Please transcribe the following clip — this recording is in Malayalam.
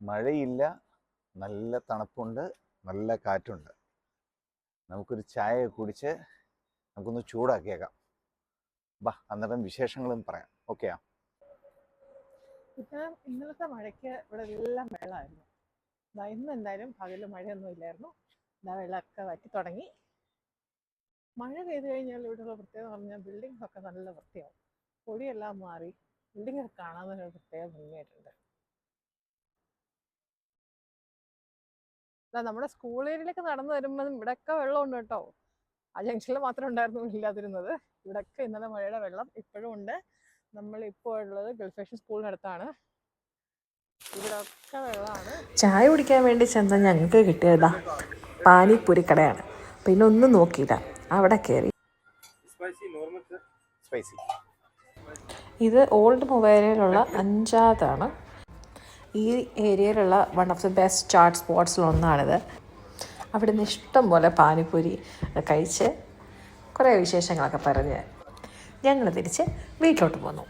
മഴയില്ല, നല്ല തണുപ്പുണ്ട്, നല്ല കാറ്റുണ്ട്. നമുക്കൊരു ചായ കുടിച്ച് നമുക്കൊന്ന് ചൂടാക്കിയേക്കാം. ബാ, അന്നേരം വിശേഷങ്ങളും പറയാം. ഓക്കെയാ? ഇന്നലത്തെ മഴയ്ക്ക് ഇവിടെ എല്ലാം വെള്ളമായിരുന്നു. ഇന്ന് എന്തായാലും പകല് മഴയൊന്നും ഇല്ലായിരുന്നു. വെള്ളമൊക്കെ വറ്റി തുടങ്ങി. മഴ പെയ്തു കഴിഞ്ഞാൽ ഇവിടെയുള്ള പ്രത്യേകത പറഞ്ഞാൽ ബിൽഡിങ്സ് ഒക്കെ നല്ല വൃത്തിയാവും. പൊടിയെല്ലാം മാറി ബിൽഡിംഗ് ഒക്കെ കാണാൻ തന്നെ ഒരു പ്രത്യേക ഭംഗിയായിട്ടുണ്ട്. നമ്മുടെ സ്കൂൾ ഏരിയയിലൊക്കെ നടന്നു വരുമ്പോൾ ഇവിടെയൊക്കെ വെള്ളമുണ്ട് കേട്ടോ. ആ ജംഗ്ഷനിൽ മാത്രമേ ഉണ്ടായിരുന്നു ഇല്ലാതിരുന്നത്. ഇവിടെയൊക്കെ ഇന്നലെ മഴയുടെ വെള്ളം ഇപ്പോഴും ഉണ്ട്. നമ്മളിപ്പോൾ ഉള്ളത് ഗൾഫേഷൻ സ്കൂളിനടുത്താണ്. ഇവിടെയൊക്കെ വെള്ളമാണ്. ചായ കുടിക്കാൻ വേണ്ടി ചെന്ന ഞങ്ങൾക്ക് കിട്ടിയതാ പാനിപ്പൂരി കടയാണ്. പിന്നെ ഒന്നും നോക്കിയില്ല, അവിടെ കയറി. ഇത് ഓൾഡ് മൊബൈലിലുള്ള 5ാമതാണ്. ഈ ഏരിയയിലുള്ള one of the best chaat സ്പോട്ട്സിലൊന്നാണിത്. അവിടെ നിന്ന് ഇഷ്ടം പോലെ പാനിപ്പൂരി കഴിച്ച് കുറേ വിശേഷങ്ങളൊക്കെ പറഞ്ഞ് ഞങ്ങൾ തിരിച്ച് വീട്ടിലോട്ട് പോന്നു.